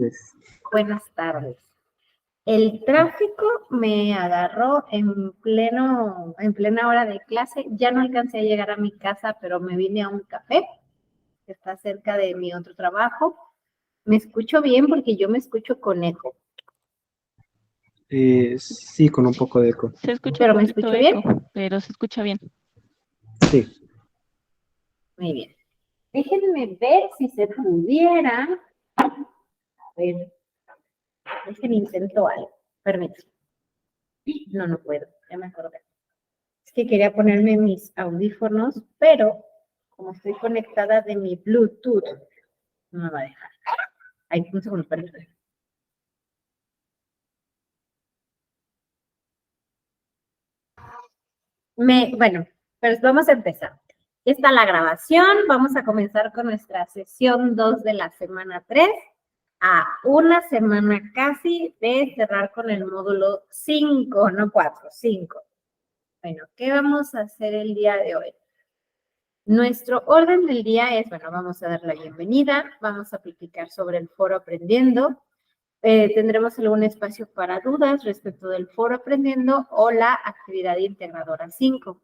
Pues, Buenas tardes. El tráfico me agarró en plena hora de clase. Ya no alcancé a llegar a mi casa, pero me vine a un café que está cerca de mi otro trabajo. ¿Me escucho bien? Porque yo me escucho con eco. sí, con un poco de eco. Se escucha un ¿Pero me poquito escucho bien? eco, pero se escucha bien. Sí, Muy bien. Déjenme ver si se pudiera. A ver, déjenme intento algo. Permítanme. No puedo. Ya me acordé. Es que quería ponerme mis audífonos, pero como estoy conectada de mi Bluetooth, no me va a dejar. Ay, un segundo, perdón. Bueno, pues vamos a empezar. Ya está la grabación. Vamos a comenzar con nuestra sesión 2 de la semana 3, a una semana casi de cerrar con el módulo 5, no 4, 5. Bueno, ¿qué vamos a hacer el día de hoy? Nuestro orden del día es, bueno, vamos a dar la bienvenida, vamos a platicar sobre el foro Aprendiendo, tendremos algún espacio para dudas respecto del foro Aprendiendo o la actividad integradora 5.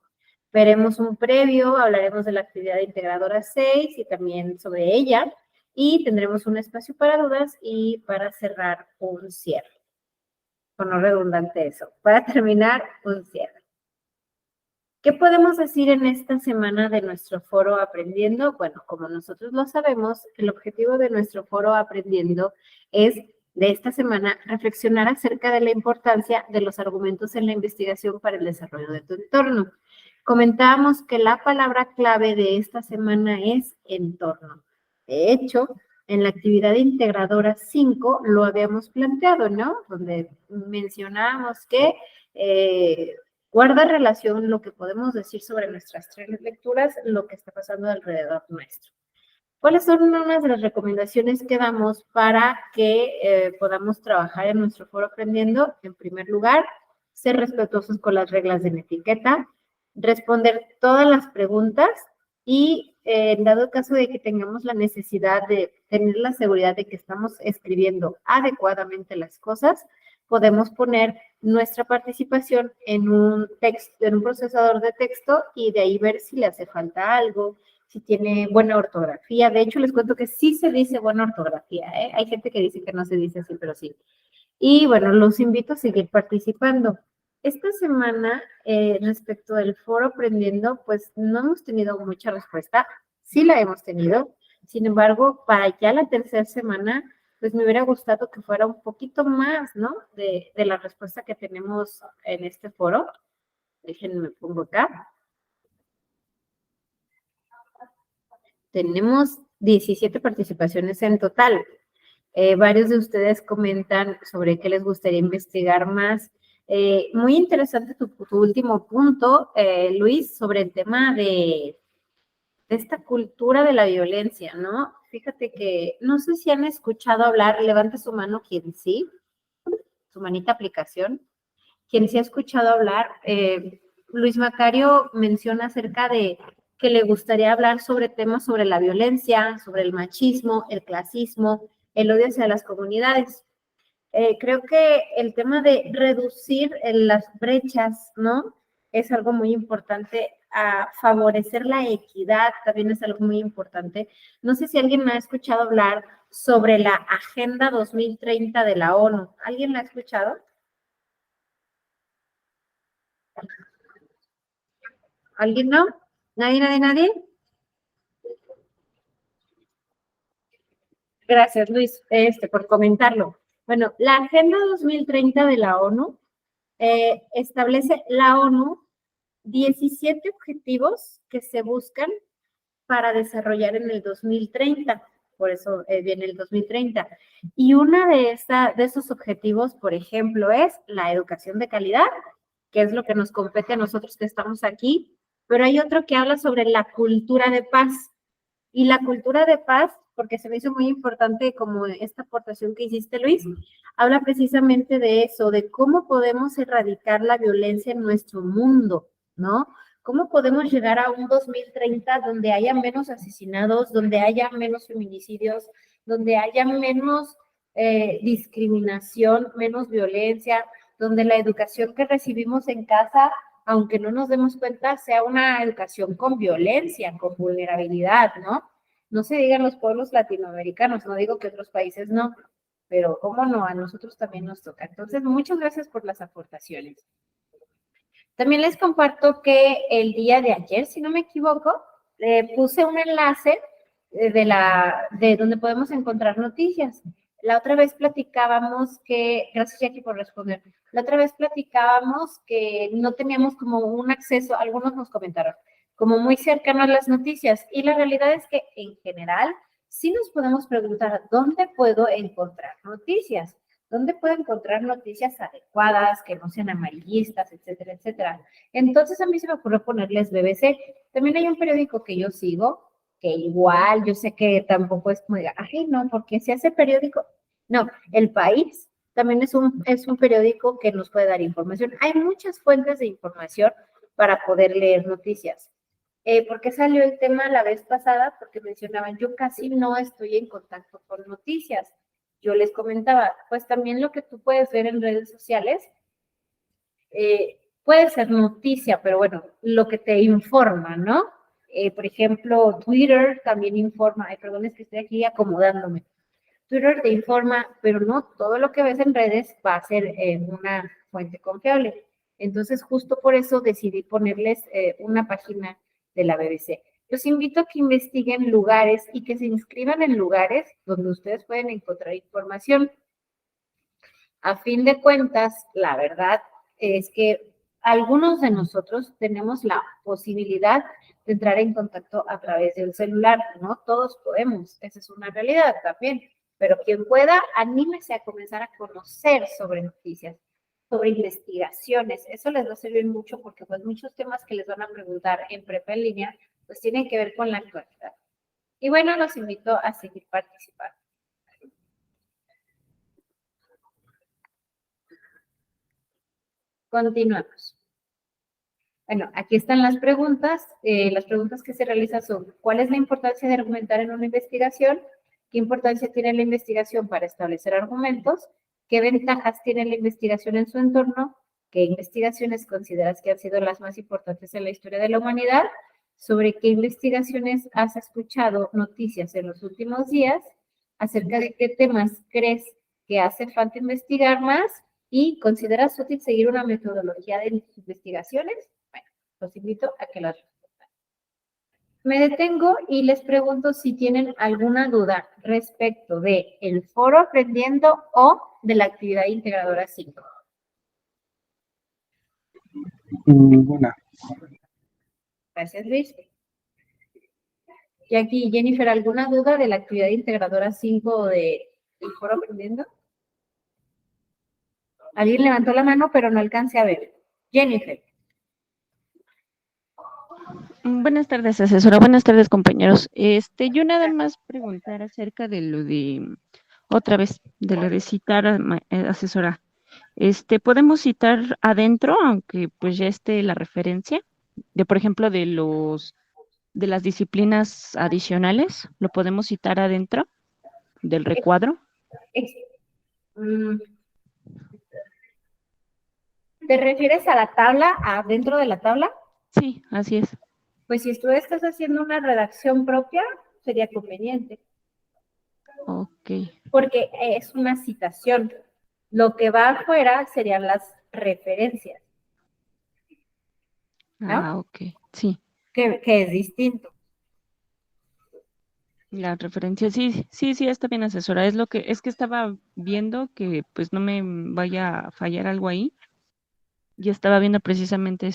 Veremos un previo, hablaremos de la actividad integradora 6 y también sobre ella, y tendremos un espacio para dudas y para cerrar un cierre. Con no redundante eso, para terminar un cierre. ¿Qué podemos decir en esta semana de nuestro foro Aprendiendo? Bueno, como nosotros lo sabemos, el objetivo de nuestro foro Aprendiendo es, de esta semana, reflexionar acerca de la importancia de los argumentos en la investigación para el desarrollo de tu entorno. Comentábamos que la palabra clave de esta semana es entorno. De hecho, en la actividad integradora 5 lo habíamos planteado, ¿no? Donde mencionábamos que guarda relación lo que podemos decir sobre nuestras tres lecturas, lo que está pasando alrededor nuestro. ¿Cuáles son unas de las recomendaciones que damos para que podamos trabajar en nuestro foro Aprendiendo? En primer lugar, ser respetuosos con las reglas de la etiqueta, responder todas las preguntas y en dado caso de que tengamos la necesidad de tener la seguridad de que estamos escribiendo adecuadamente las cosas, podemos poner nuestra participación en un procesador de texto y de ahí ver si le hace falta algo, si tiene buena ortografía. De hecho, les cuento que sí se dice buena ortografía, ¿eh? Hay gente que dice que no se dice así, pero sí. Y bueno, los invito a seguir participando. Esta semana, respecto del foro Aprendiendo, pues no hemos tenido mucha respuesta. Sí la hemos tenido. Sin embargo, para ya la tercera semana, pues me hubiera gustado que fuera un poquito más, ¿no? De la respuesta que tenemos en este foro. Déjenme pongo acá. Tenemos 17 participaciones en total. Varios de ustedes comentan sobre qué les gustaría investigar más. Muy interesante tu último punto, Luis, sobre el tema de esta cultura de la violencia, ¿no? Fíjate que no sé si han escuchado hablar, levante su mano quien sí, su manita aplicación, quien sí ha escuchado hablar. Luis Macario menciona acerca de que le gustaría hablar sobre temas sobre la violencia, sobre el machismo, el clasismo, el odio hacia las comunidades. Creo que el tema de reducir las brechas, ¿no? Es algo muy importante. A favorecer la equidad también es algo muy importante. No sé si alguien me ha escuchado hablar sobre la Agenda 2030 de la ONU. ¿Alguien la ha escuchado? ¿Alguien no? ¿Nadie? Gracias, Luis, por comentarlo. Bueno, la Agenda 2030 de la ONU establece la ONU 17 objetivos que se buscan para desarrollar en el 2030. Por eso viene el 2030. Y una de esos objetivos, por ejemplo, es la educación de calidad, que es lo que nos compete a nosotros que estamos aquí. Pero hay otro que habla sobre la cultura de paz. Y la cultura de paz, porque se me hizo muy importante como esta aportación que hiciste, Luis, habla precisamente de eso, de cómo podemos erradicar la violencia en nuestro mundo, ¿no? ¿Cómo podemos llegar a un 2030 donde haya menos asesinados, donde haya menos feminicidios, donde haya menos discriminación, menos violencia, donde la educación que recibimos en casa, aunque no nos demos cuenta, sea una educación con violencia, con vulnerabilidad, ¿no? No se digan los pueblos latinoamericanos, no digo que otros países no, pero cómo no, a nosotros también nos toca. Entonces, muchas gracias por las aportaciones. También les comparto que el día de ayer, si no me equivoco, puse un enlace de donde podemos encontrar noticias. La otra vez platicábamos que, gracias Jackie por responder, la otra vez platicábamos que no teníamos como un acceso, algunos nos comentaron, como muy cercano a las noticias. Y la realidad es que en general sí nos podemos preguntar, ¿dónde puedo encontrar noticias? ¿Dónde puedo encontrar noticias adecuadas, que no sean amarillistas, etcétera, etcétera? Entonces a mí se me ocurrió ponerles BBC. También hay un periódico que yo sigo, que igual yo sé que tampoco es como, ay, no, porque se hace periódico. No, El País también es un periódico que nos puede dar información. Hay muchas fuentes de información para poder leer noticias. ¿Por qué salió el tema la vez pasada? Porque mencionaban, yo casi no estoy en contacto con noticias. Yo les comentaba, pues también lo que tú puedes ver en redes sociales puede ser noticia, pero bueno, lo que te informa, ¿no? Por ejemplo, Twitter también informa, ay, perdón, es que estoy aquí acomodándome. Twitter te informa, pero no todo lo que ves en redes va a ser una fuente confiable. Entonces, justo por eso decidí ponerles una página de la BBC. Los invito a que investiguen lugares y que se inscriban en lugares donde ustedes pueden encontrar información. A fin de cuentas, la verdad es que algunos de nosotros tenemos la posibilidad de entrar en contacto a través del celular. No todos podemos, esa es una realidad también. Pero quien pueda, anímese a comenzar a conocer sobre noticias, sobre investigaciones. Eso les va a servir mucho porque pues muchos temas que les van a preguntar en prepa en línea pues tienen que ver con la actualidad. Y bueno, los invito a seguir participando. Continuamos. Bueno, aquí están las preguntas. Las preguntas que se realizan son, ¿cuál es la importancia de argumentar en una investigación? ¿Qué importancia tiene la investigación para establecer argumentos? ¿Qué ventajas tiene la investigación en su entorno? ¿Qué investigaciones consideras que han sido las más importantes en la historia de la humanidad? ¿Sobre qué investigaciones has escuchado noticias en los últimos días? ¿Acerca de qué temas crees que hace falta investigar más? ¿Y consideras útil seguir una metodología de investigaciones? Los invito a que las respondan. Me detengo y les pregunto si tienen alguna duda respecto de el foro aprendiendo o de la actividad integradora 5. Ninguna. Gracias, Luis. Y aquí, Jennifer, ¿alguna duda de la actividad integradora 5 de el foro aprendiendo? Alguien levantó la mano, pero no alcancé a ver. Jennifer. Buenas tardes, asesora. Buenas tardes, compañeros. Yo nada más preguntar acerca de lo de, otra vez, de lo de citar a asesora. ¿Podemos citar adentro, aunque pues ya esté la referencia? Por ejemplo, de las disciplinas adicionales, ¿lo podemos citar adentro del recuadro? ¿Te refieres a la tabla, adentro de la tabla? Sí, así es. Pues si tú estás haciendo una redacción propia, sería conveniente. Ok. Porque es una citación. Lo que va afuera serían las referencias. ¿No? Ah, ok. Sí. Que es distinto. La referencia, sí, está bien, asesora. Es que estaba viendo que pues no me vaya a fallar algo ahí. Y estaba viendo precisamente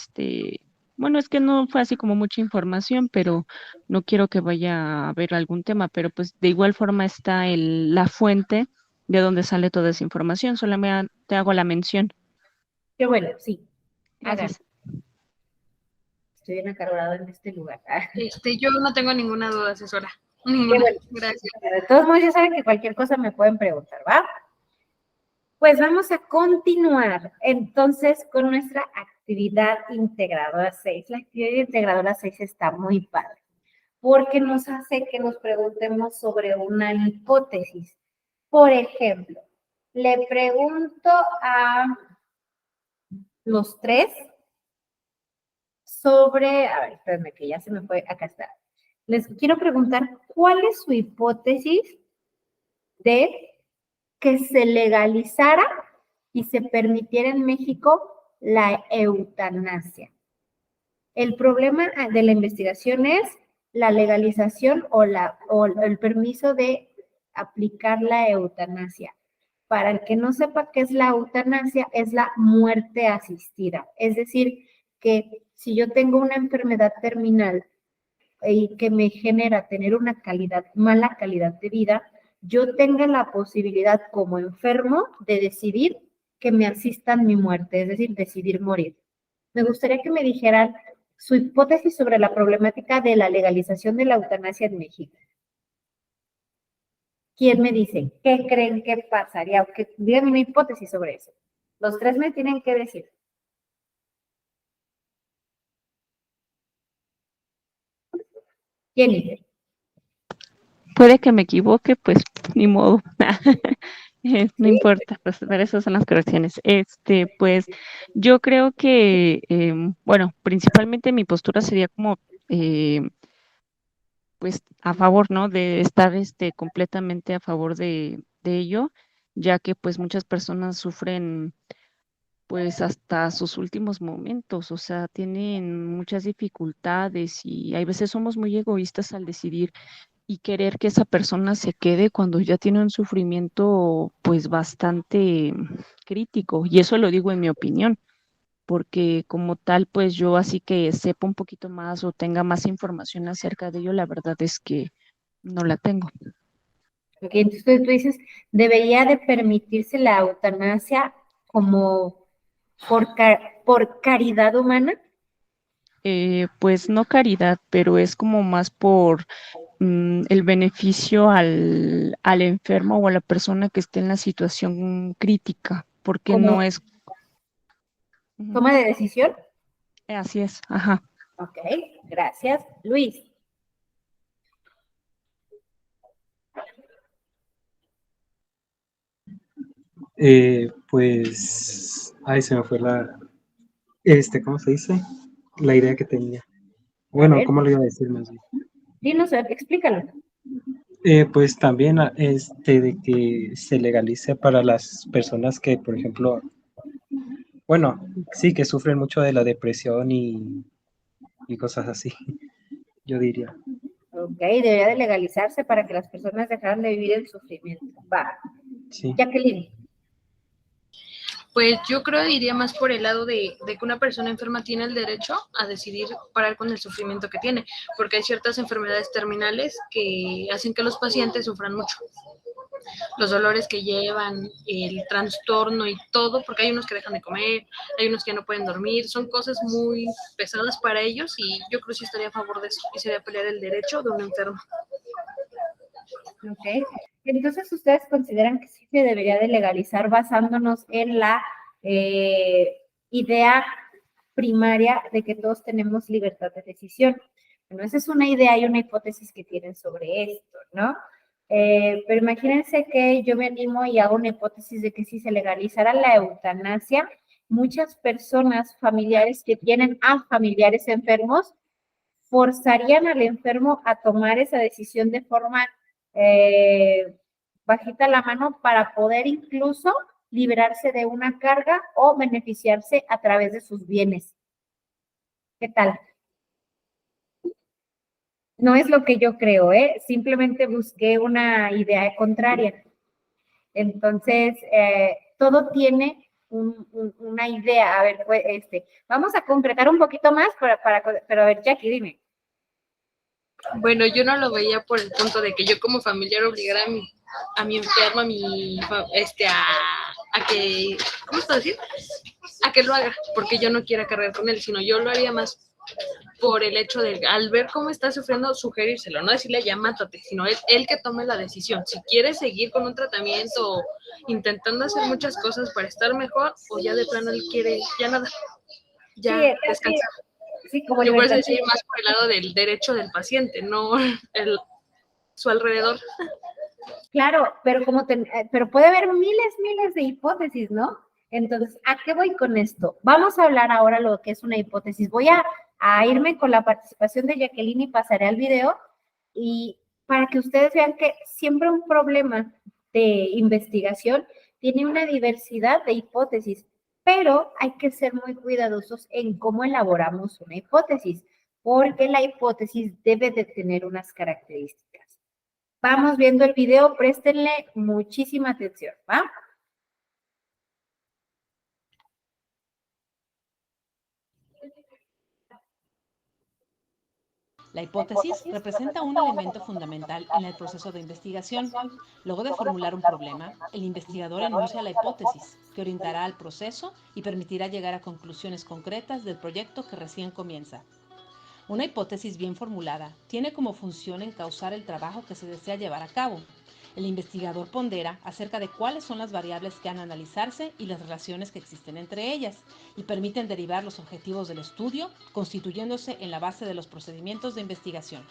bueno, es que no fue así como mucha información, pero no quiero que vaya a haber algún tema, pero pues de igual forma está la fuente de donde sale toda esa información, solamente te hago la mención. Qué bueno, sí. Gracias. Estoy bien acarorado en este lugar. Yo no tengo ninguna duda, asesora. Ninguna. Bueno. Gracias. De todos modos, ya saben que cualquier cosa me pueden preguntar, ¿va? Pues vamos a continuar entonces con nuestra actividad integradora 6. La actividad integradora 6 está muy padre porque nos hace que nos preguntemos sobre una hipótesis. Por ejemplo, le pregunto a los tres sobre, a ver, espérenme que ya se me fue, acá está. Les quiero preguntar, ¿cuál es su hipótesis de que se legalizara y se permitiera en México la eutanasia? El problema de la investigación es la legalización o el permiso de aplicar la eutanasia. Para el que no sepa qué es la eutanasia, es la muerte asistida. Es decir, que si yo tengo una enfermedad terminal y que me genera tener una mala calidad de vida, yo tenga la posibilidad como enfermo de decidir que me asistan mi muerte, es decir, decidir morir. Me gustaría que me dijeran su hipótesis sobre la problemática de la legalización de la eutanasia en México. ¿Quién me dice? ¿Qué creen que pasaría? Díganme una hipótesis sobre eso. Los tres me tienen que decir. ¿Quién dice? Puede que me equivoque, pues ni modo. No importa, pues para eso son las correcciones. Pues yo creo que, bueno, principalmente mi postura sería como, pues a favor, ¿no? De estar, completamente a favor de ello, ya que pues muchas personas sufren pues hasta sus últimos momentos, o sea, tienen muchas dificultades y hay veces somos muy egoístas al decidir y querer que esa persona se quede cuando ya tiene un sufrimiento pues bastante crítico. Y eso lo digo en mi opinión, porque como tal, pues yo así que sepa un poquito más o tenga más información acerca de ello, la verdad es que no la tengo. Ok, entonces tú dices, debería de permitirse la eutanasia como por caridad humana. Pues no caridad, pero es como más por el beneficio al enfermo o a la persona que esté en la situación crítica, porque Como no es... Ujú. toma de decisión. Así es, ajá. Ok, gracias. Luis. Pues, ay, se me fue ¿cómo se dice? La idea que tenía. A Bueno, ver, ¿cómo lo iba a decir más bien? dinos, explícalo. Pues también, de que se legalice para las personas que, por ejemplo, bueno, sí, que sufren mucho de la depresión y cosas así, yo diría. Ok, debería de legalizarse para que las personas dejaran de vivir el sufrimiento. Va. Sí. Jacqueline. Pues yo creo iría más por el lado de que una persona enferma tiene el derecho a decidir parar con el sufrimiento que tiene, porque hay ciertas enfermedades terminales que hacen que los pacientes sufran mucho. Los dolores que llevan, el trastorno y todo, porque hay unos que dejan de comer, hay unos que no pueden dormir, son cosas muy pesadas para ellos y yo creo que sí estaría a favor de eso y sería pelear el derecho de un enfermo. Ok. Entonces, ¿ustedes consideran que sí se debería de legalizar basándonos en la idea primaria de que todos tenemos libertad de decisión? Bueno, esa es una idea y una hipótesis que tienen sobre esto, ¿no? Pero imagínense que yo me animo y hago una hipótesis de que si se legalizara la eutanasia, muchas personas familiares que tienen a familiares enfermos forzarían al enfermo a tomar esa decisión de forma bajita la mano para poder incluso liberarse de una carga o beneficiarse a través de sus bienes. ¿Qué tal? No es lo que yo creo, simplemente busqué una idea contraria. Entonces, todo tiene una idea. A ver, pues, vamos a concretar un poquito más, pero a ver, Jackie, dime. Bueno, yo no lo veía por el punto de que yo como familiar obligara a mi enfermo, a que, ¿cómo se decir? A que lo haga, porque yo no quiera cargar con él, sino yo lo haría más por el hecho de, al ver cómo está sufriendo, sugerírselo, no decirle ya mátate, sino él que tome la decisión. Si quiere seguir con un tratamiento, intentando hacer muchas cosas para estar mejor, o ya de plano él quiere, ya nada, ya descansar. Sí, como Yo por eso libertad. decía más por el lado del derecho del paciente, no su alrededor. Claro, pero pero puede haber miles de hipótesis, ¿no? Entonces, ¿a qué voy con esto? Vamos a hablar ahora lo que es una hipótesis. Voy a irme con la participación de Jacqueline y pasaré al video y para que ustedes vean que siempre un problema de investigación tiene una diversidad de hipótesis, pero hay que ser muy cuidadosos en cómo elaboramos una hipótesis, porque la hipótesis debe de tener unas características. Vamos viendo el video, préstenle muchísima atención, ¿va? La hipótesis representa un elemento fundamental en el proceso de investigación. Luego de formular un problema, el investigador enuncia la hipótesis, que orientará al proceso y permitirá llegar a conclusiones concretas del proyecto que recién comienza. Una hipótesis bien formulada tiene como función encauzar el trabajo que se desea llevar a cabo. El investigador pondera acerca de cuáles son las variables que han de analizarse y las relaciones que existen entre ellas, y permiten derivar los objetivos del estudio, constituyéndose en la base de los procedimientos de investigación.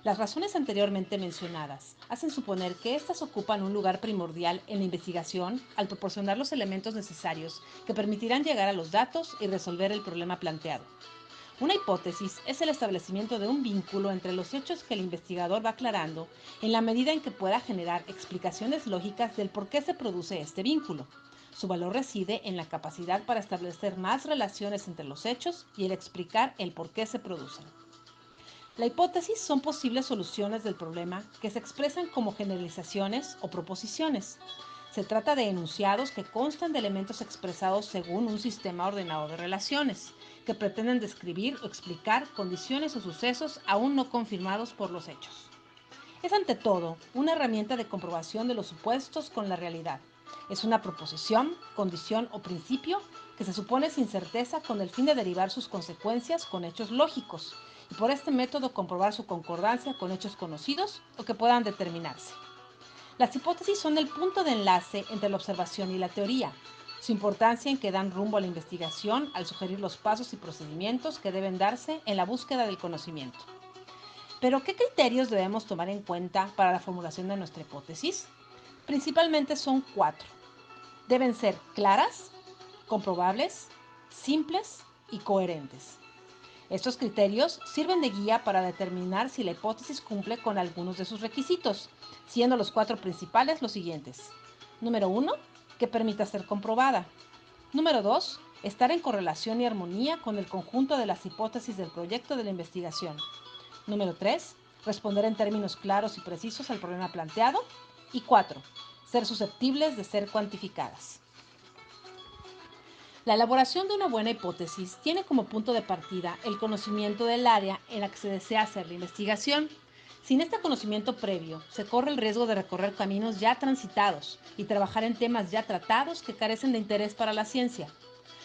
Las razones anteriormente mencionadas hacen suponer que éstas ocupan un lugar primordial en la investigación al proporcionar los elementos necesarios que permitirán llegar a los datos y resolver el problema planteado. Una hipótesis es el establecimiento de un vínculo entre los hechos que el investigador va aclarando en la medida en que pueda generar explicaciones lógicas del por qué se produce este vínculo. Su valor reside en la capacidad para establecer más relaciones entre los hechos y el explicar el por qué se producen. La hipótesis son posibles soluciones del problema que se expresan como generalizaciones o proposiciones. Se trata de enunciados que constan de elementos expresados según un sistema ordenado de relaciones, que pretenden describir o explicar condiciones o sucesos aún no confirmados por los hechos. Es ante todo una herramienta de comprobación de los supuestos con la realidad. Es una proposición, condición o principio que se supone sin certeza con el fin de derivar sus consecuencias con hechos lógicos y por este método comprobar su concordancia con hechos conocidos o que puedan determinarse. Las hipótesis son el punto de enlace entre la observación y la teoría. Su importancia en que dan rumbo a la investigación al sugerir los pasos y procedimientos que deben darse en la búsqueda del conocimiento. Pero, ¿qué criterios debemos tomar en cuenta para la formulación de nuestra hipótesis? Principalmente son 4. Deben ser claras, comprobables, simples y coherentes. Estos criterios sirven de guía para determinar si la hipótesis cumple con algunos de sus requisitos, siendo los 4 principales los siguientes. Número 1, que permita ser comprobada. Número 2, estar en correlación y armonía con el conjunto de las hipótesis del proyecto de la investigación. Número 3, responder en términos claros y precisos al problema planteado. Y 4, ser susceptibles de ser cuantificadas. La elaboración de una buena hipótesis tiene como punto de partida el conocimiento del área en la que se desea hacer la investigación. Sin este conocimiento previo, se corre el riesgo de recorrer caminos ya transitados y trabajar en temas ya tratados que carecen de interés para la ciencia.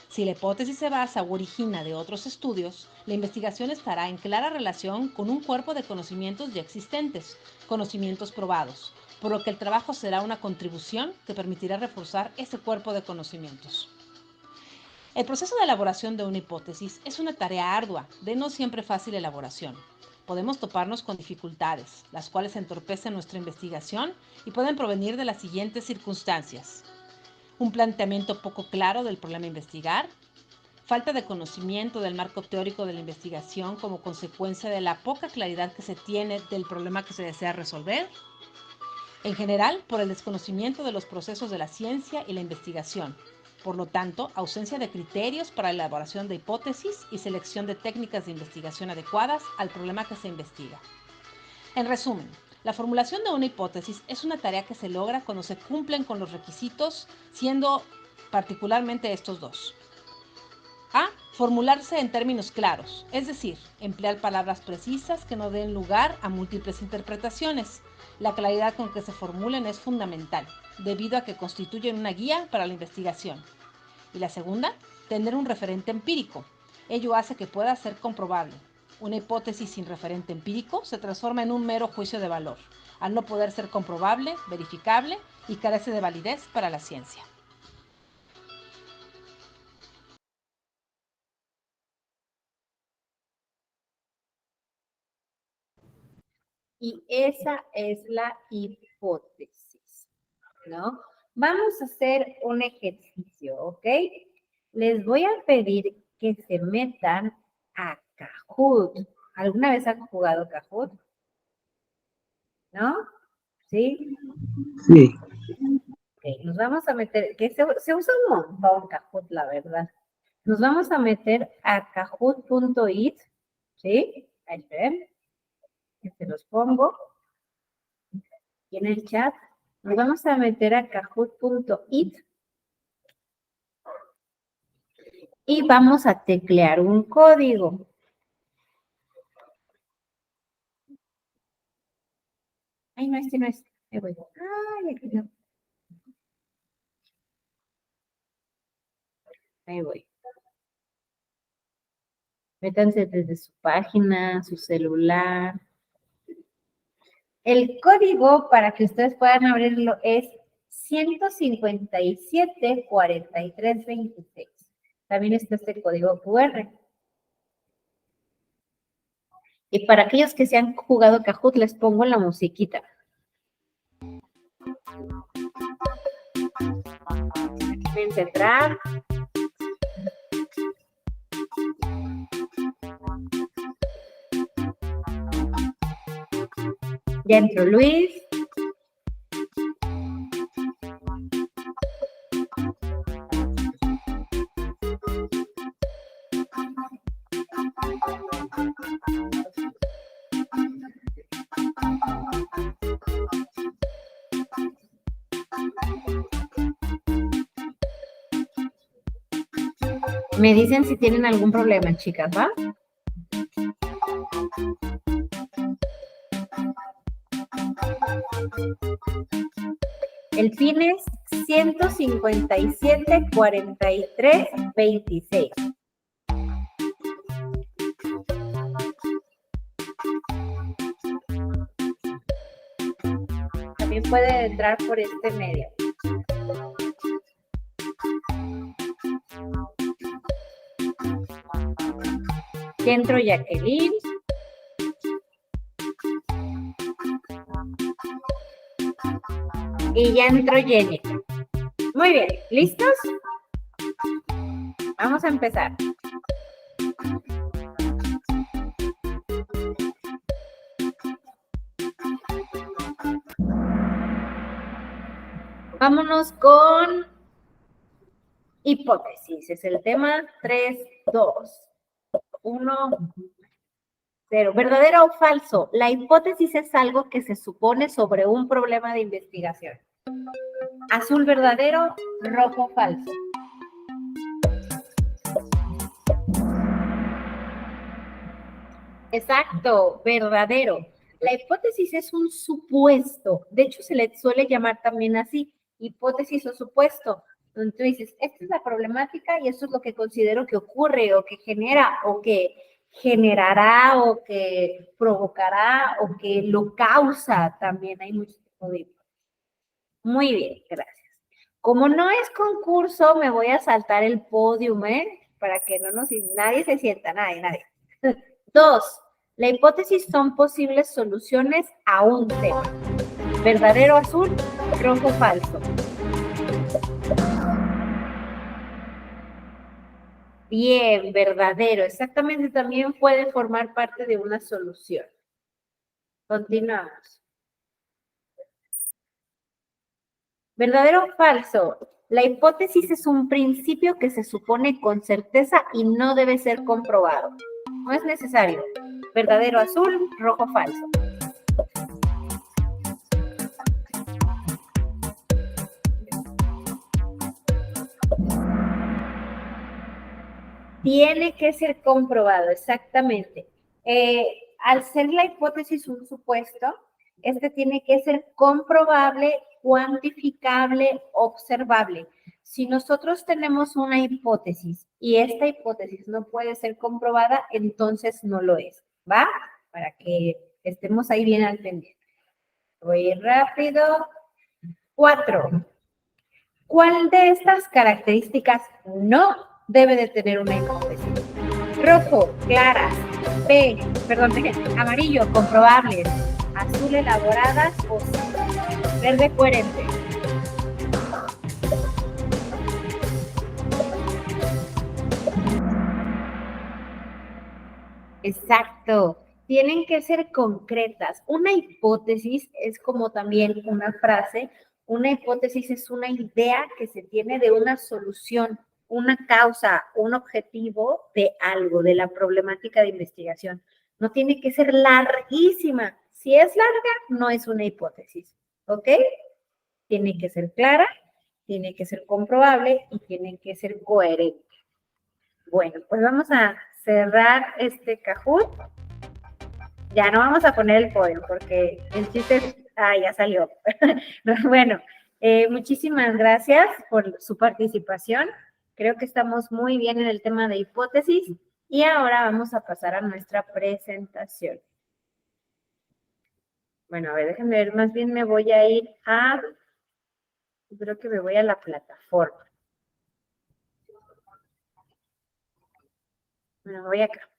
Si la hipótesis se basa o origina de otros estudios, la investigación estará en clara relación con un cuerpo de conocimientos ya existentes, conocimientos probados, por lo que el trabajo será una contribución que permitirá reforzar ese cuerpo de conocimientos. El proceso de elaboración de una hipótesis es una tarea ardua, de no siempre fácil elaboración. Podemos toparnos con dificultades, las cuales entorpecen nuestra investigación y pueden provenir de las siguientes circunstancias: un planteamiento poco claro del problema a investigar, falta de conocimiento del marco teórico de la investigación como consecuencia de la poca claridad que se tiene del problema que se desea resolver, en general por el desconocimiento de los procesos de la ciencia y la investigación. Por lo tanto, ausencia de criterios para la elaboración de hipótesis y selección de técnicas de investigación adecuadas al problema que se investiga. En resumen, la formulación de una hipótesis es una tarea que se logra cuando se cumplen con los requisitos, siendo particularmente estos dos. A. Formularse en términos claros, es decir, emplear palabras precisas que no den lugar a múltiples interpretaciones. La claridad con que se formulen es fundamental, debido a que constituyen una guía para la investigación. Y la segunda, tener un referente empírico. Ello hace que pueda ser comprobable. Una hipótesis sin referente empírico se transforma en un mero juicio de valor, al no poder ser comprobable, verificable y carece de validez para la ciencia. Y esa es la hipótesis, ¿no? Vamos a hacer un ejercicio, ¿ok? Les voy a pedir que se metan a Kahoot. ¿Alguna vez han jugado Kahoot? ¿No? ¿Sí? Sí. Okay, nos vamos a meter, que se usa un montón Kahoot, la verdad. Nos vamos a meter a kahoot.it, ¿sí? Ahí ven, que se los pongo. Y en el chat, nos vamos a meter a kahoot.it y vamos a teclear un código. Ay, no, este no es. Ahí voy. Ay, aquí no. Ahí voy. Métanse desde su página, su celular. El código para que ustedes puedan abrirlo es 157-4326. También está este código QR. Y para aquellos que se han jugado Kahoot, les pongo la musiquita. Ven a entrar. Ya entró Luis. Me dicen si tienen algún problema, chicas, ¿va? El PIN es 157-4326. También puede entrar por este medio. Ya entró Jacqueline. Y ya entró Jenny. Muy bien, ¿listos? Vamos a empezar. Vámonos con hipótesis. Es el tema 3, 2, 1, 0. ¿Verdadero o falso? La hipótesis es algo que se supone sobre un problema de investigación. Azul, verdadero, rojo, falso. Exacto, verdadero. La hipótesis es un supuesto. De hecho, se le suele llamar también así, hipótesis o supuesto. Donde tú dices, esta es la problemática y esto es lo que considero que ocurre o que genera o que generará o que provocará o que lo causa también. Hay muchos tipos de hipótesis. Muy bien, gracias. Como no es concurso, me voy a saltar el podium, para que nadie se sienta, nadie. 2. La hipótesis son posibles soluciones a un tema. Verdadero, azul, rojo, falso. Bien, verdadero. Exactamente, también puede formar parte de una solución. Continuamos. ¿Verdadero o falso? La hipótesis es un principio que se supone con certeza y no debe ser comprobado. No es necesario. ¿Verdadero azul? Rojo falso. Tiene que ser comprobado, exactamente. Al ser la hipótesis un supuesto, este tiene que ser comprobable, cuantificable, observable. Si nosotros tenemos una hipótesis y esta hipótesis no puede ser comprobada, entonces no lo es, ¿va? Para que estemos ahí bien al pendiente. Voy rápido. 4. ¿Cuál de estas características no debe de tener una hipótesis? Rojo, claras. Amarillo, comprobables. azul elaboradas o verde coherente. Exacto. Tienen que ser concretas. Una hipótesis es como también una frase. Una hipótesis es una idea que se tiene de una solución, una causa, un objetivo de algo, de la problemática de investigación. No tiene que ser larguísima. Si es larga, no es una hipótesis. ¿Ok? Tiene que ser clara, tiene que ser comprobable y tiene que ser coherente. Bueno, pues vamos a cerrar este Kahoot. Ya no vamos a poner el podio porque el chiste es, ya salió. Bueno, muchísimas gracias por su participación. Creo que estamos muy bien en el tema de hipótesis y ahora vamos a pasar a nuestra presentación. Bueno, a ver, déjenme ver, más bien me voy a ir creo que me voy a la plataforma. Bueno, voy acá.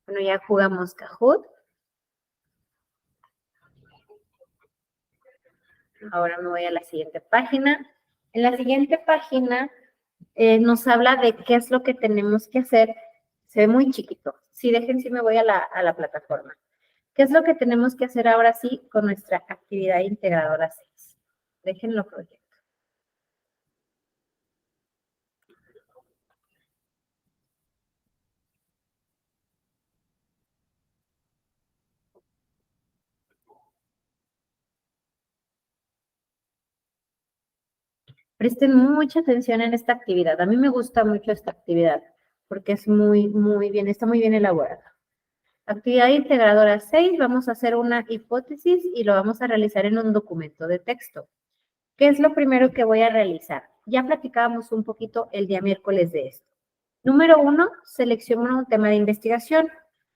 Bueno, ya jugamos Kahoot. Ahora me voy a la siguiente página. En la siguiente página nos habla de qué es lo que tenemos que hacer. Se ve muy chiquito. Sí, déjenme, me voy a la plataforma. ¿Qué es lo que tenemos que hacer ahora sí con nuestra actividad integradora 6? Déjenlo proyecto. Presten mucha atención en esta actividad. A mí me gusta mucho esta actividad porque es muy bien, está muy bien elaborada. Actividad integradora 6, vamos a hacer una hipótesis y lo vamos a realizar en un documento de texto. ¿Qué es lo primero que voy a realizar? Ya platicábamos un poquito el día miércoles de esto. Número 1, selecciona un tema de investigación.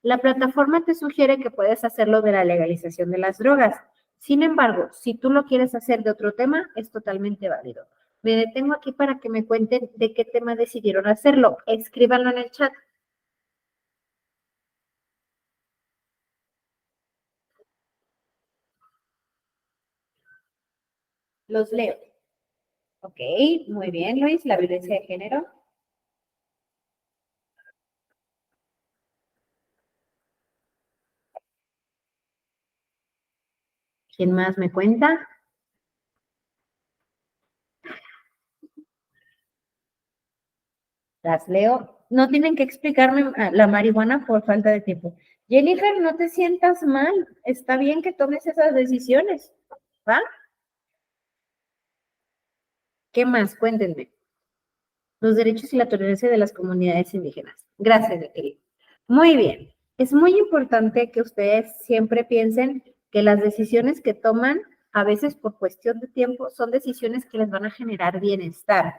La plataforma te sugiere que puedes hacerlo de la legalización de las drogas. Sin embargo, si tú lo quieres hacer de otro tema, es totalmente válido. Me detengo aquí para que me cuenten de qué tema decidieron hacerlo. Escríbanlo en el chat. Los leo. Ok, muy bien, Luis. La violencia de género. ¿Quién más me cuenta? Las leo. No tienen que explicarme la marihuana por falta de tiempo. Jennifer, no te sientas mal. Está bien que tomes esas decisiones. ¿Va? ¿Qué más? Cuéntenme. Los derechos y la tolerancia de las comunidades indígenas. Gracias, querido. Muy bien. Es muy importante que ustedes siempre piensen que las decisiones que toman, a veces por cuestión de tiempo, son decisiones que les van a generar bienestar.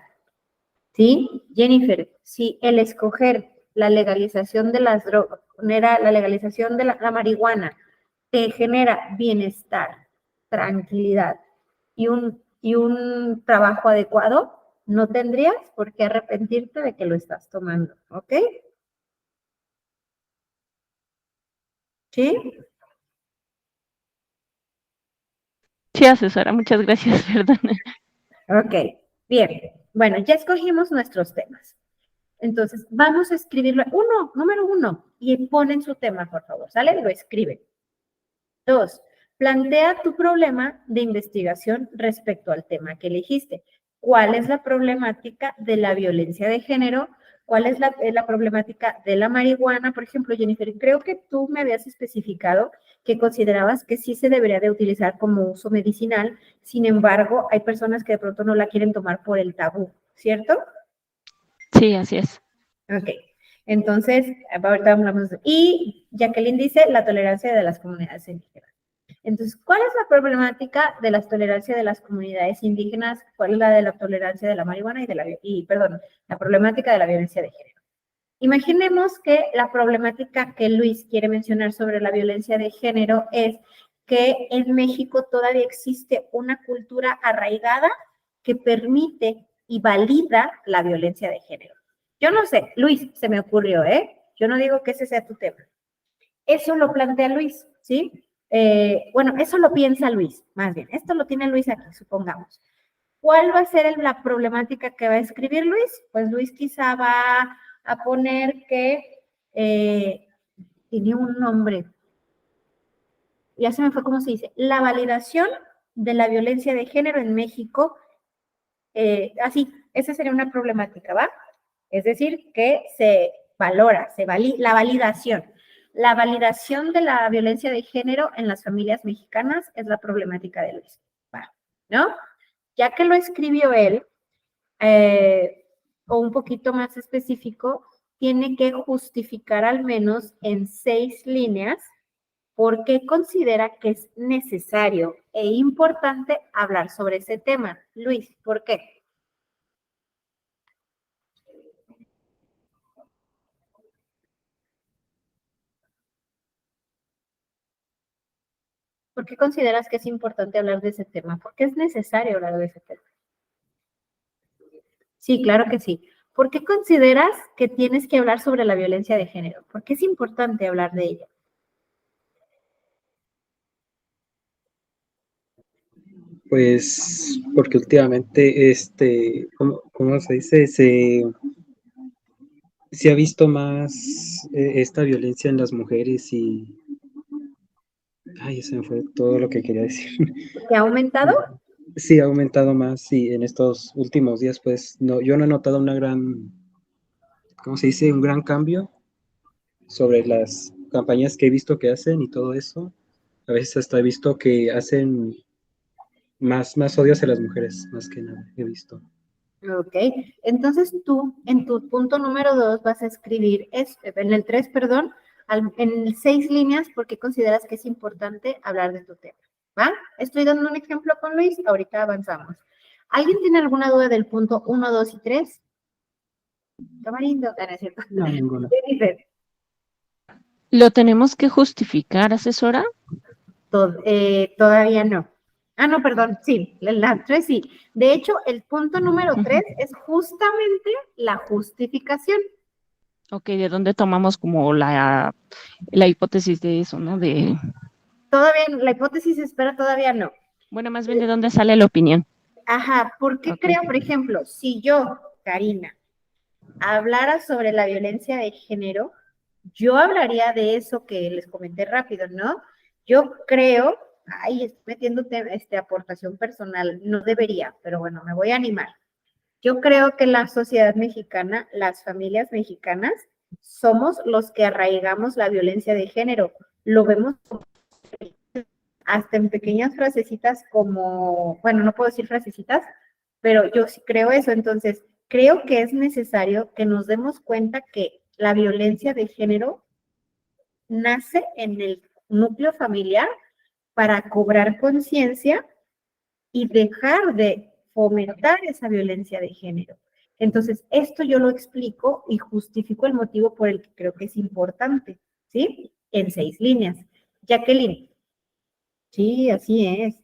¿Sí? Jennifer, si el escoger la legalización de las drogas, la legalización de la marihuana, te genera bienestar, tranquilidad y un trabajo adecuado, no tendrías por qué arrepentirte de que lo estás tomando, ¿ok? ¿Sí? Sí, asesora, muchas gracias, perdón. Ok, bien. Bueno, ya escogimos nuestros temas. Entonces, vamos a escribirlo. Número 1, y ponen su tema, por favor, ¿sale? Lo escriben. 2, plantea tu problema de investigación respecto al tema que elegiste. ¿Cuál es la problemática de la violencia de género? ¿Cuál es la problemática de la marihuana? Por ejemplo, Jennifer, creo que tú me habías especificado que considerabas que sí se debería de utilizar como uso medicinal, sin embargo, hay personas que de pronto no la quieren tomar por el tabú, ¿cierto? Sí, así es. Ok, entonces, ahorita hablamos y Jacqueline dice la tolerancia de las comunidades indígenas. Entonces, ¿cuál es la problemática de la tolerancia de las comunidades indígenas? ¿Cuál es la de la tolerancia de la marihuana la problemática de la violencia de género? Imaginemos que la problemática que Luis quiere mencionar sobre la violencia de género es que en México todavía existe una cultura arraigada que permite y valida la violencia de género. Yo no sé, Luis, se me ocurrió, ¿eh? Yo no digo que ese sea tu tema. Eso lo plantea Luis, ¿sí? Bueno, eso lo piensa Luis, más bien. Esto lo tiene Luis aquí, supongamos. ¿Cuál va a ser la problemática que va a escribir Luis? Pues Luis quizá va a poner que tiene un nombre. Ya se me fue cómo se dice. La validación de la violencia de género en México. Así, esa sería una problemática, ¿va? Es decir, que se valora, la validación. La validación de la violencia de género en las familias mexicanas es la problemática de Luis, ¿va? ¿No? Ya que lo escribió él, o un poquito más específico, tiene que justificar al menos en 6 líneas por qué considera que es necesario e importante hablar sobre ese tema. Luis, ¿por qué? ¿Por qué consideras que es importante hablar de ese tema? ¿Por qué es necesario hablar de ese tema? Sí, claro que sí. ¿Por qué consideras que tienes que hablar sobre la violencia de género? ¿Por qué es importante hablar de ella? Pues porque últimamente, ¿cómo se dice? Se ha visto más esta violencia en las mujeres y... Ay, ese me fue todo lo que quería decir. ¿Que ha aumentado? Sí, ha aumentado más y en estos últimos días, pues, no, yo no he notado una gran, ¿cómo se dice? Un gran cambio sobre las campañas que he visto que hacen y todo eso. A veces hasta he visto que hacen más odio hacia las mujeres, más que nada, he visto. Ok, entonces tú en tu punto número 2 vas a escribir, en el 3, perdón, en 6 líneas, ¿por qué consideras que es importante hablar de tu tema? ¿Va? Estoy dando un ejemplo con Luis, ahorita avanzamos. ¿Alguien tiene alguna duda del punto 1, 2 y 3? Tamarindo, ¿no es cierto? No, ninguna. Jennifer, ¿Lo tenemos que justificar, asesora? todavía no. Ah, no, perdón, sí, la 3 sí. De hecho, el punto número 3 es justamente la justificación. Ok, ¿de dónde tomamos como la hipótesis de eso, ¿no? Todavía, la hipótesis espera, todavía no. Bueno, más bien de dónde sale la opinión. Ajá, ¿por qué Ok. creo, por ejemplo, si yo, Karina, hablara sobre la violencia de género, yo hablaría de eso que les comenté rápido, ¿no? Yo creo, ay, estoy metiéndote aportación personal, no debería, pero bueno, me voy a animar. Yo creo que la sociedad mexicana, las familias mexicanas, somos los que arraigamos la violencia de género. Lo vemos hasta en pequeñas frasecitas como, bueno, no puedo decir frasecitas, pero yo sí creo eso. Entonces, creo que es necesario que nos demos cuenta que la violencia de género nace en el núcleo familiar para cobrar conciencia y dejar de fomentar esa violencia de género. Entonces, esto yo lo explico y justifico el motivo por el que creo que es importante, ¿sí? En 6 líneas. Jacqueline. Sí, así es.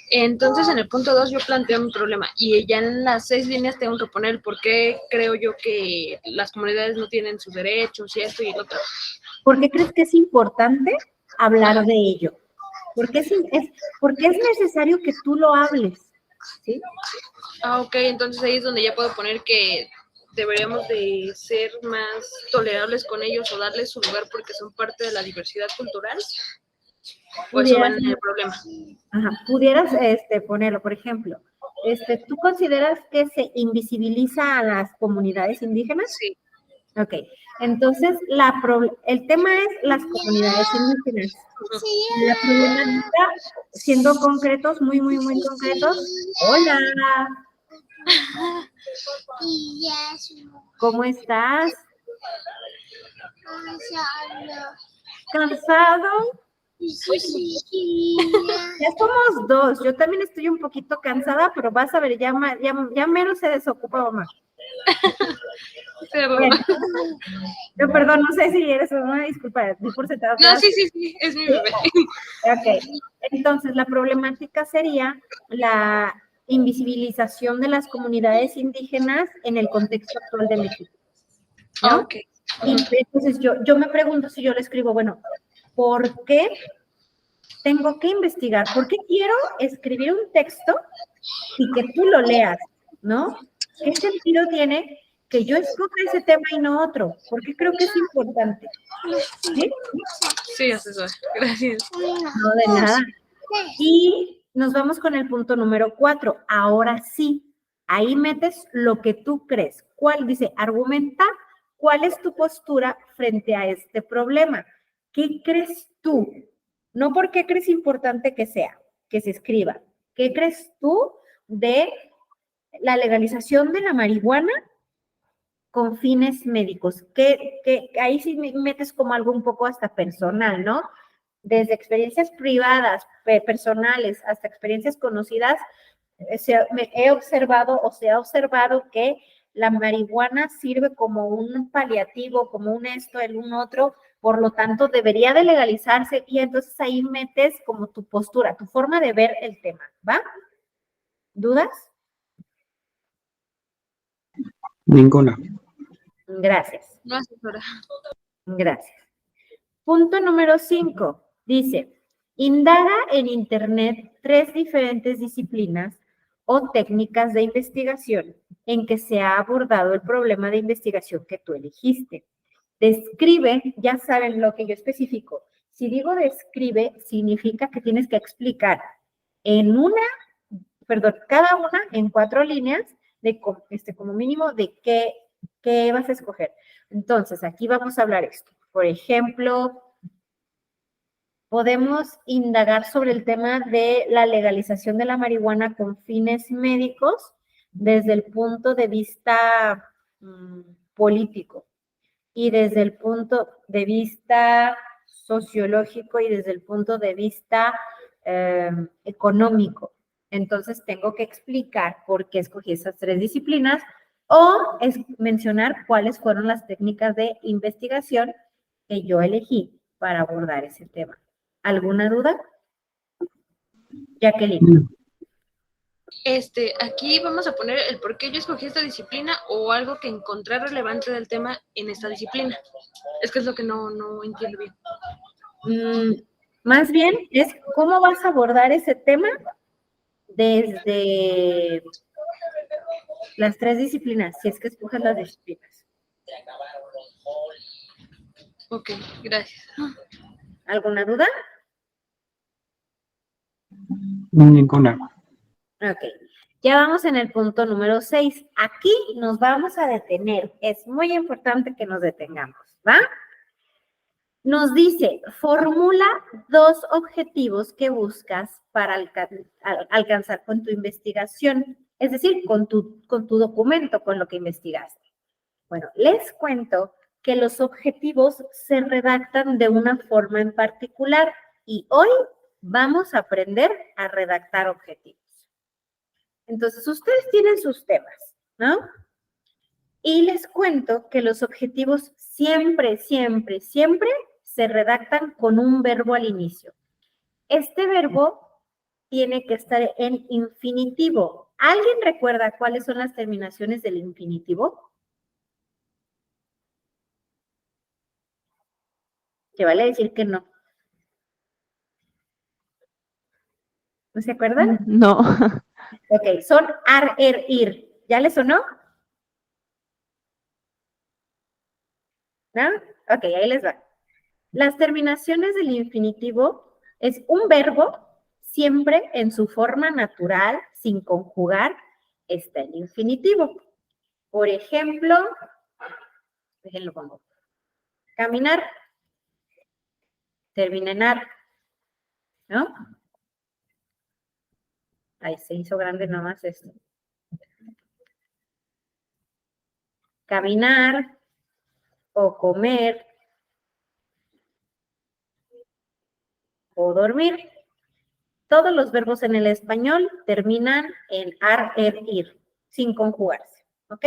Entonces, en el punto 2 yo planteo mi problema y ya en las 6 líneas tengo que poner por qué creo yo que las comunidades no tienen sus derechos y esto y el otro. ¿Por qué crees que es importante hablar de ello? Porque es necesario que tú lo hables, ¿sí? Ah, ok, entonces ahí es donde ya puedo poner que deberíamos de ser más tolerables con ellos o darles su lugar porque son parte de la diversidad cultural. O eso va en el problema. Ajá, pudieras ponerlo, por ejemplo, ¿tú consideras que se invisibiliza a las comunidades indígenas? Sí. Ok, entonces el tema es las comunidades indígenas. La problemática, siendo concretos, muy, muy, muy concretos. Hola. ¿Cómo estás? ¿Cansado? Ya somos 2. Yo también estoy un poquito cansada, pero vas a ver, ya menos se desocupa mamá. Bueno, yo perdón, no sé si eres una disculpa, di por sentado. No, sí, es mi bebé. Ok, entonces la problemática sería la invisibilización de las comunidades indígenas en el contexto actual de México, ¿no? Ah, ok. Y entonces yo me pregunto si yo le escribo, bueno, ¿por qué tengo que investigar? ¿Por qué quiero escribir un texto y que tú lo leas, ¿no? ¿Qué sentido tiene que yo escoja ese tema y no otro? Porque creo que es importante. ¿Sí? Sí, asesora. Gracias. No, de nada. Y nos vamos con el punto número 4. Ahora sí, ahí metes lo que tú crees. ¿Cuál? Dice, argumenta cuál es tu postura frente a este problema. ¿Qué crees tú? No por qué crees importante que sea, que se escriba. ¿Qué crees tú de la legalización de la marihuana con fines médicos? Que ahí sí metes como algo un poco hasta personal, ¿no? Desde experiencias privadas, personales, hasta experiencias conocidas, he observado o se ha observado que la marihuana sirve como un paliativo, como un esto, el un otro, por lo tanto debería de legalizarse y entonces ahí metes como tu postura, tu forma de ver el tema, ¿va? ¿Dudas? Ninguna. Gracias. No, asesora. Gracias. Punto número 5. Dice, indaga en Internet 3 diferentes disciplinas o técnicas de investigación en que se ha abordado el problema de investigación que tú elegiste. Describe, ya saben lo que yo especifico. Si digo describe, significa que tienes que explicar en cada una en 4 líneas, de como mínimo de qué vas a escoger. Entonces, aquí vamos a hablar esto. Por ejemplo, podemos indagar sobre el tema de la legalización de la marihuana con fines médicos desde el punto de vista político y desde el punto de vista sociológico y desde el punto de vista económico. Entonces tengo que explicar por qué escogí esas 3 disciplinas o mencionar cuáles fueron las técnicas de investigación que yo elegí para abordar ese tema. ¿Alguna duda? Jacqueline. Aquí vamos a poner el por qué yo escogí esta disciplina o algo que encontré relevante del tema en esta disciplina. Es que es lo que no entiendo bien. Más bien es cómo vas a abordar ese tema desde las 3 disciplinas, si es que escoges las disciplinas. Ok, gracias. ¿Alguna duda? Ninguna. Ok, ya vamos en el punto número 6. Aquí nos vamos a detener. Es muy importante que nos detengamos, ¿va? Nos dice, formula 2 objetivos que buscas para alcanzar con tu investigación, es decir, con tu documento, con lo que investigaste. Bueno, les cuento que los objetivos se redactan de una forma en particular y hoy vamos a aprender a redactar objetivos. Entonces, ustedes tienen sus temas, ¿no? Y les cuento que los objetivos siempre, siempre, siempre se redactan con un verbo al inicio. Este verbo tiene que estar en infinitivo. ¿Alguien recuerda cuáles son las terminaciones del infinitivo? Que vale decir que no. ¿No se acuerdan? No. Ok, son ar, er, ir. ¿Ya les sonó? ¿No? Ok, ahí les va. Las terminaciones del infinitivo es un verbo siempre en su forma natural, sin conjugar, está el infinitivo. Por ejemplo, déjenlo pongo. Caminar, termina en ar, ¿no? Ahí se hizo grande nomás esto. Caminar o comer o dormir. Todos los verbos en el español terminan en ar, er, ir, sin conjugarse, ¿ok?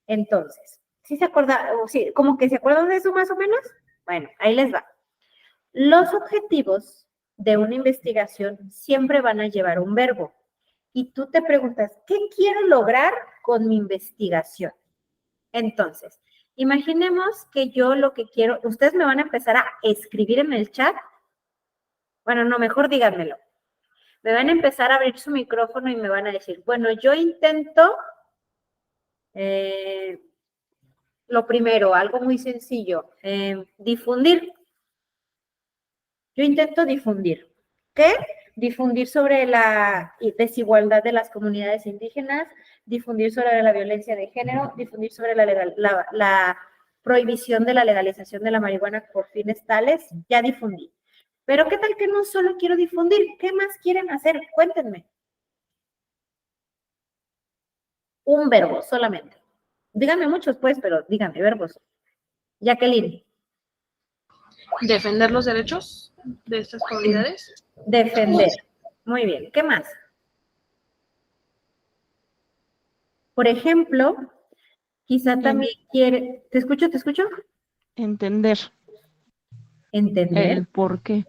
Entonces, ¿sí se acuerdan? Sí, ¿como que se acuerdan de eso más o menos? Bueno, ahí les va. Los objetivos de una investigación siempre van a llevar un verbo. y tú te preguntas, ¿qué quiero lograr con mi investigación? Entonces, imaginemos que yo lo que quiero, ustedes me van a empezar a escribir en el chat. Bueno, no, mejor díganmelo. Me van a empezar a abrir su micrófono y me van a decir, bueno, yo intento, lo primero, algo muy sencillo, difundir. Yo intento difundir. ¿Qué? Difundir sobre la desigualdad de las comunidades indígenas, difundir sobre la violencia de género, difundir sobre la prohibición de la legalización de la marihuana por fines tales. Ya difundí. Pero ¿qué tal que no solo quiero difundir? ¿Qué más quieren hacer? Cuéntenme. Un verbo solamente. Díganme muchos, pues, pero díganme verbos. Jacqueline. Defender los derechos de estas comunidades. Defender. Muy bien. ¿Qué más? Por ejemplo, quizá también quiere... ¿Te escucho? ¿Te escucho? Entender Entender. el por qué.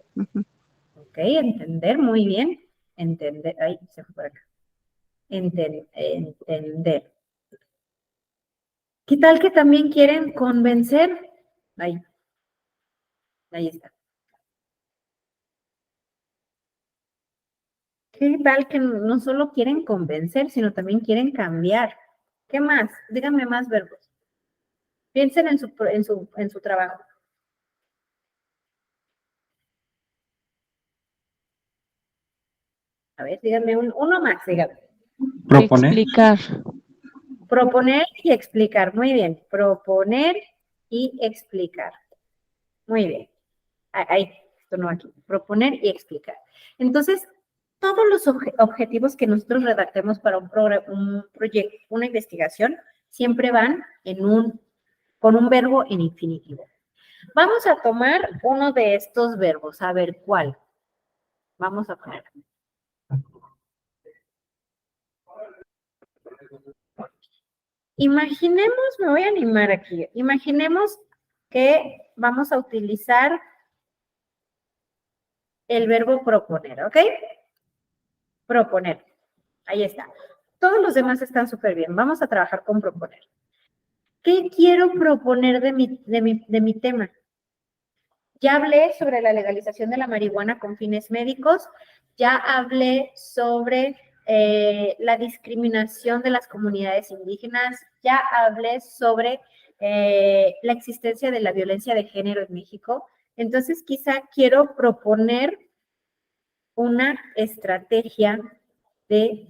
Ok, entender, muy bien. Entender. Ay, se fue por acá. Entender. ¿Qué tal que también quieren convencer? Ahí está. ¿Qué tal que no solo quieren convencer, sino también quieren cambiar? ¿Qué más? Díganme más verbos. Piensen en su trabajo. A ver, díganme uno más, díganme. Proponer. Explicar. Proponer y explicar. Muy bien. Proponer y explicar. Muy bien. Ahí, esto no aquí. Proponer y explicar. Entonces, todos los objetivos que nosotros redactemos para un proyecto, una investigación, siempre van con un verbo en infinitivo. Vamos a tomar uno de estos verbos. A ver, ¿cuál? Vamos a poner. Imaginemos, me voy a animar aquí. Imaginemos que vamos a utilizar el verbo proponer, ¿ok? Proponer. Ahí está. Todos los demás están súper bien. Vamos a trabajar con proponer. ¿Qué quiero proponer de mi tema? Ya hablé sobre la legalización de la marihuana con fines médicos. Ya hablé sobre la discriminación de las comunidades indígenas. Ya hablé sobre la existencia de la violencia de género en México. Entonces, quizá quiero proponer una estrategia de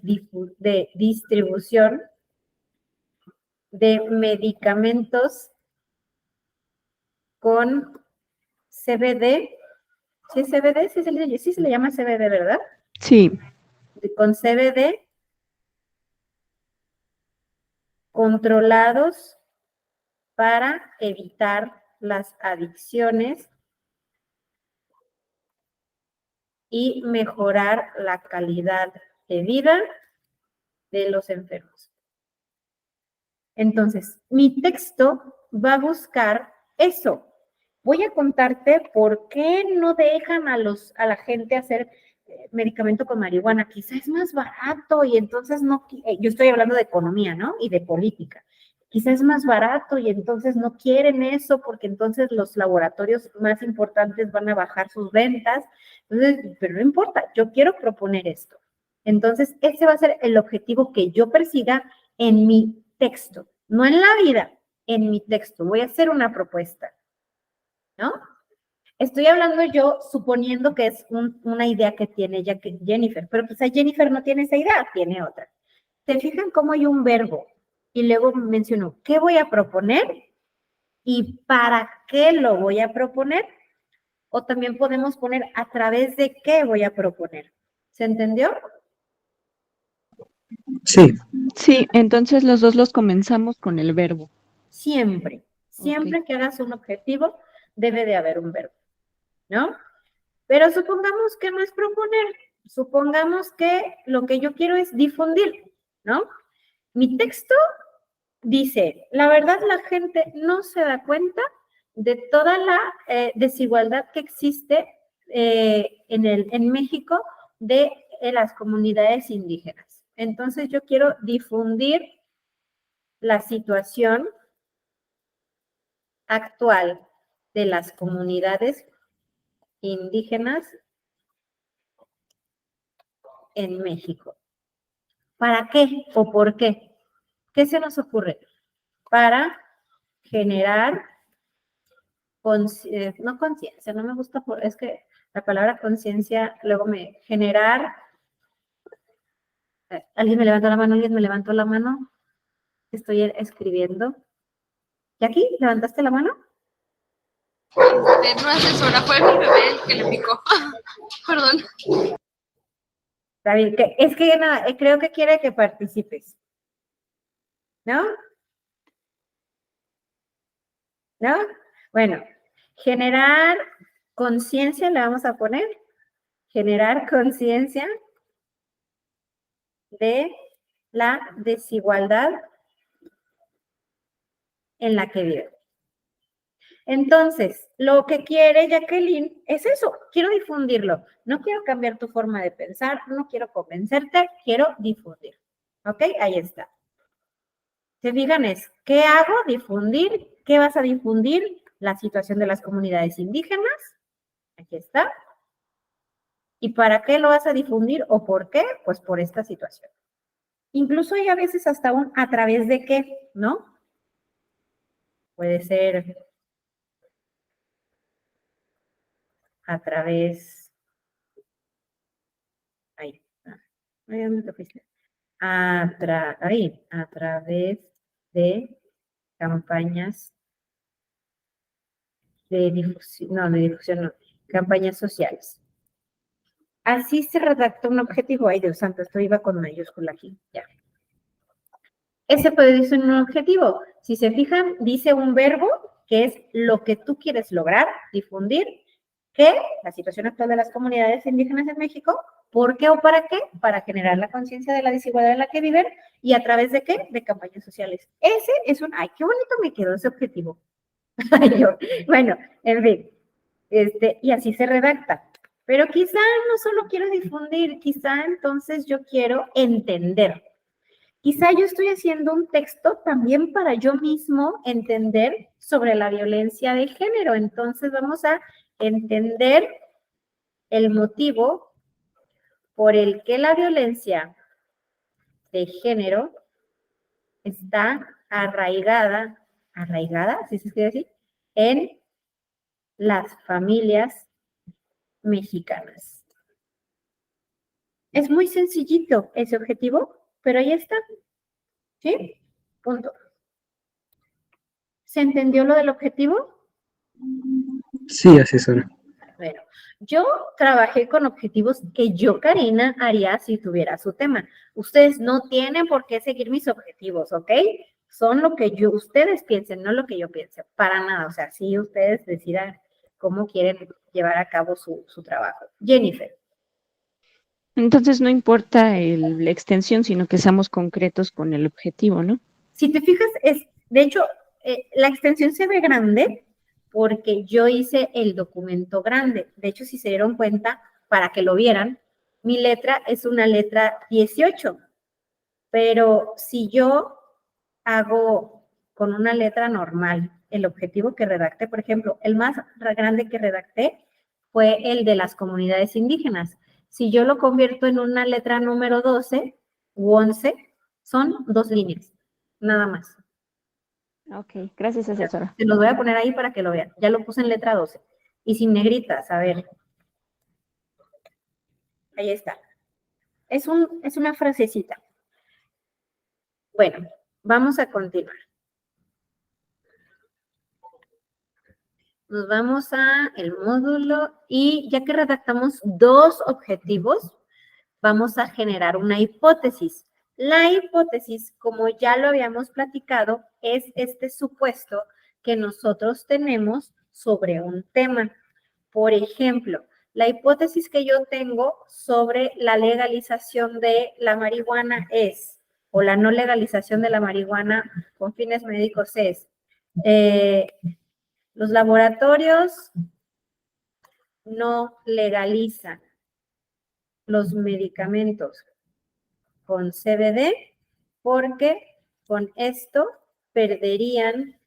distribución de medicamentos con CBD. ¿Sí es CBD? Sí se le llama CBD, ¿verdad? Sí. Con CBD controlados para evitar las adicciones y mejorar la calidad de vida de los enfermos. Entonces, mi texto va a buscar eso. Voy a contarte por qué no dejan a la gente hacer medicamento con marihuana. Quizá es más barato y entonces no, yo estoy hablando de economía, ¿no? Y de política. Quizá es más barato y entonces no quieren eso porque entonces los laboratorios más importantes van a bajar sus ventas. Entonces, pero no importa, yo quiero proponer esto. Entonces, ese va a ser el objetivo que yo persiga en mi texto, no en la vida, en mi texto. Voy a hacer una propuesta, ¿no? Estoy hablando yo suponiendo que es una idea que tiene ya que Jennifer, pero quizá Jennifer no tiene esa idea, tiene otra. ¿Se fijan cómo hay un verbo? Y luego menciono, ¿qué voy a proponer? ¿Y para qué lo voy a proponer? O también podemos poner a través de qué voy a proponer. ¿Se entendió? Sí. Sí, entonces los dos los comenzamos con el verbo. Siempre que hagas un objetivo, debe de haber un verbo, ¿no? Pero supongamos que no es proponer, supongamos que lo que yo quiero es difundir, ¿no? Mi texto dice, la verdad la gente no se da cuenta de toda la desigualdad que existe en México de las comunidades indígenas. Entonces yo quiero difundir la situación actual de las comunidades indígenas en México. ¿Para qué o por qué? ¿Qué se nos ocurre? Para generar, no conciencia, no me gusta, es que la palabra conciencia luego me generar. ¿Alguien me levantó la mano? ¿Alguien me levantó la mano? Estoy escribiendo. ¿Jackie, levantaste la mano? No, asesora, fue mi bebé el que le picó. Perdón. David, es que nada, creo que quiere que participes. ¿No? ¿No? Bueno, generar conciencia, le vamos a poner. Generar conciencia de la desigualdad en la que vive. Entonces, lo que quiere Jacqueline es eso, quiero difundirlo. No quiero cambiar tu forma de pensar, no quiero convencerte, quiero difundir. ¿Ok? Ahí está. Se fijan es, ¿qué hago? Difundir. ¿Qué vas a difundir? La situación de las comunidades indígenas. Aquí está. ¿Y para qué lo vas a difundir o por qué? Pues por esta situación. Incluso hay a veces hasta un a través de qué, ¿no? Puede ser a través, ahí, ¿dónde te fuiste? A través de campañas de difusión, no, campañas sociales. Así se redacta un objetivo. Ay, Dios santo, esto iba con mayúscula aquí, ya. Ese puede ser un objetivo. Si se fijan, dice un verbo que es lo que tú quieres lograr, difundir, que la situación actual de las comunidades indígenas en México, ¿por qué o para qué? Para generar la conciencia de la desigualdad en la que viven y a través de qué? De campañas sociales. Ese es un, ay, qué bonito me quedó ese objetivo. Bueno, en fin, y así se redacta. Pero quizá no solo quiero difundir, quizá entonces yo quiero entender. Quizá yo estoy haciendo un texto también para yo mismo entender sobre la violencia de género. Entonces vamos a entender el motivo por el que la violencia de género está arraigada, ¿sí se escribe así? En las familias mexicanas. Es muy sencillito ese objetivo, pero ahí está. ¿Sí? Punto. ¿Se entendió lo del objetivo? Sí, asesora. Bueno, yo trabajé con objetivos que yo, Karina, haría si tuviera su tema. Ustedes no tienen por qué seguir mis objetivos, ¿ok? Son lo que ustedes piensen, no lo que yo piense, para nada. O sea, si ustedes decidan cómo quieren llevar a cabo su trabajo. Jennifer. Entonces no importa la extensión, sino que seamos concretos con el objetivo, ¿no? Si te fijas, de hecho, la extensión se ve grande porque yo hice el documento grande. De hecho, si se dieron cuenta, para que lo vieran, mi letra es una letra 18. Pero si yo hago con una letra normal el objetivo que redacté, por ejemplo, el más grande que redacté fue el de las comunidades indígenas. Si yo lo convierto en una letra número 12 u 11, son 2 líneas, nada más. Ok, gracias, asesora. Se los voy a poner ahí para que lo vean. Ya lo puse en letra 12. Y sin negritas, a ver. Ahí está. Es una frasecita. Bueno, vamos a continuar. Nos vamos a el módulo y ya que redactamos 2 objetivos, vamos a generar una hipótesis. La hipótesis, como ya lo habíamos platicado, es este supuesto que nosotros tenemos sobre un tema. Por ejemplo, la hipótesis que yo tengo sobre la legalización de la marihuana es, o la no legalización de la marihuana con fines médicos es, los laboratorios no legalizan los medicamentos con CBD, porque con esto perderían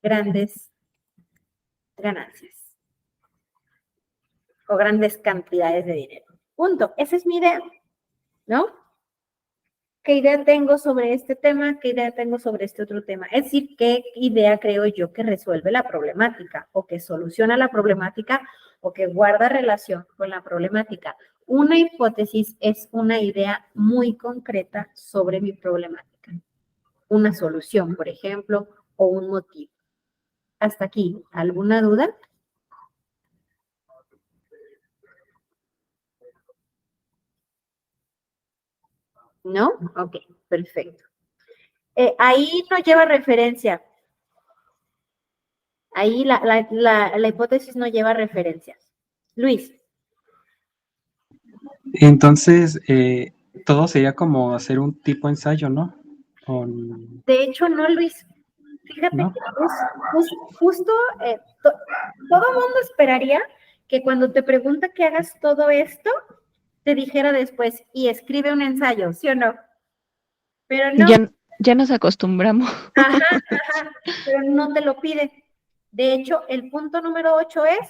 grandes ganancias o grandes cantidades de dinero. Punto. Esa es mi idea, ¿no? ¿Qué idea tengo sobre este tema? ¿Qué idea tengo sobre este otro tema? Es decir, ¿qué idea creo yo que resuelve la problemática o que soluciona la problemática o que guarda relación con la problemática? Una hipótesis es una idea muy concreta sobre mi problemática. Una solución, por ejemplo, o un motivo. Hasta aquí, ¿alguna duda? ¿No? Ok, perfecto. Ahí no lleva referencia. Ahí la hipótesis no lleva referencias. Luis. Entonces, todo sería como hacer un tipo ensayo, ¿no? De hecho, no, Luis. Fíjate ¿no? que justo todo el mundo esperaría que cuando te pregunta que hagas todo esto, te dijera después, y escribe un ensayo, ¿sí o no? Pero no. Ya nos acostumbramos. Ajá, pero no te lo pide. De hecho, el punto número 8 es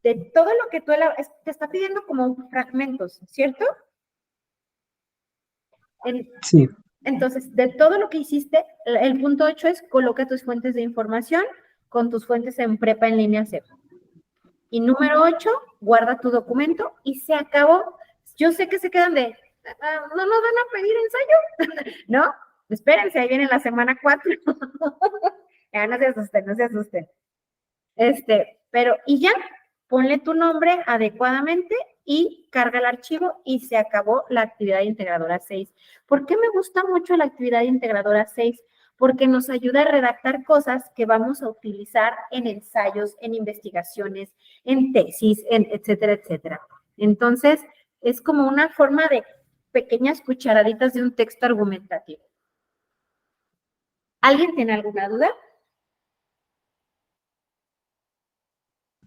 de todo lo que te está pidiendo como fragmentos, ¿cierto? Sí. Entonces, de todo lo que hiciste, el punto 8 es coloca tus fuentes de información con tus fuentes en prepa en línea CEP. Y número 8, guarda tu documento y se acabó. Yo sé que se quedan de, no nos van a pedir ensayo, ¿no? Espérense, ahí viene la semana 4. No se asusten, no se asusten. Pero, y ya, ponle tu nombre adecuadamente y carga el archivo y se acabó la actividad integradora 6. ¿Por qué me gusta mucho la actividad integradora 6? Porque nos ayuda a redactar cosas que vamos a utilizar en ensayos, en investigaciones, en tesis, etcétera, etcétera. Entonces, es como una forma de pequeñas cucharaditas de un texto argumentativo. ¿Alguien tiene alguna duda?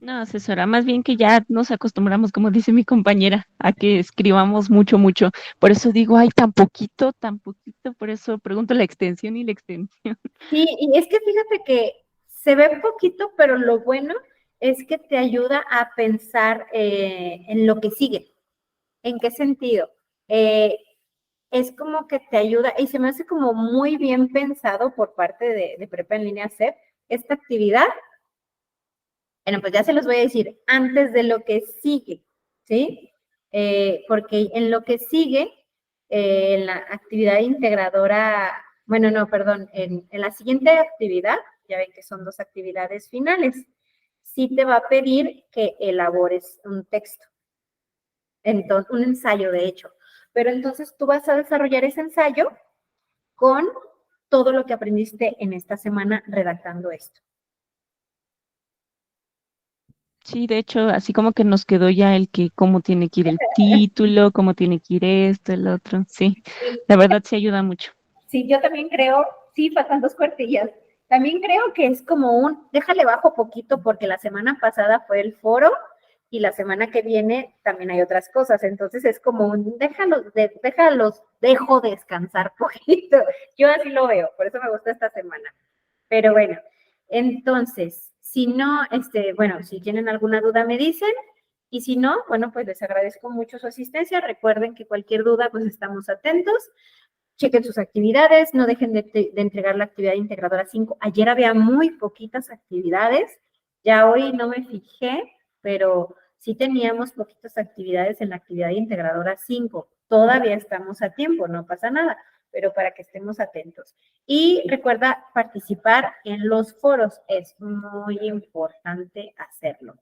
No, asesora, más bien que ya nos acostumbramos, como dice mi compañera, a que escribamos mucho, mucho. Por eso digo, ay, tan poquito, por eso pregunto la extensión y la extensión. Sí, y es que fíjate que se ve poquito, pero lo bueno es que te ayuda a pensar en lo que sigue. ¿En qué sentido? Es como que te ayuda, y se me hace como muy bien pensado por parte de Prepa en Línea CEP, esta actividad. Bueno, pues ya se los voy a decir antes de lo que sigue, ¿sí? Porque en lo que sigue, en la actividad integradora, bueno, no, perdón, en la siguiente actividad, ya ven que son 2 actividades finales, sí te va a pedir que elabores un texto, entonces, un ensayo de hecho, pero entonces tú vas a desarrollar ese ensayo con todo lo que aprendiste en esta semana redactando esto. Sí, de hecho, así como que nos quedó ya el que cómo tiene que ir el título, cómo tiene que ir esto, el otro. Sí, la verdad sí ayuda mucho. Sí, yo también creo, sí, faltan 2 cuartillas. También creo que es como déjale bajo poquito porque la semana pasada fue el foro y la semana que viene también hay otras cosas. Entonces es como dejo descansar poquito. Yo así lo veo, por eso me gusta esta semana. Pero bueno, entonces, si no, bueno, si tienen alguna duda me dicen. Y si no, bueno, pues les agradezco mucho su asistencia. Recuerden que cualquier duda, pues estamos atentos. Chequen sus actividades, no dejen de entregar la actividad integradora 5. Ayer había muy poquitas actividades, ya hoy no me fijé, pero sí teníamos poquitas actividades en la actividad integradora 5. Todavía estamos a tiempo, no pasa nada, pero para que estemos atentos. Y recuerda participar en los foros, es muy importante hacerlo.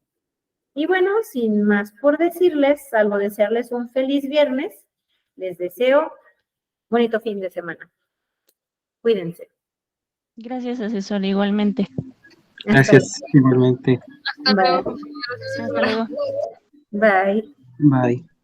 Y bueno, sin más por decirles, salvo desearles un feliz viernes, les deseo bonito fin de semana. Cuídense. Gracias, asesor, igualmente. Gracias, igualmente. Hasta luego. Hasta luego. Bye. Bye.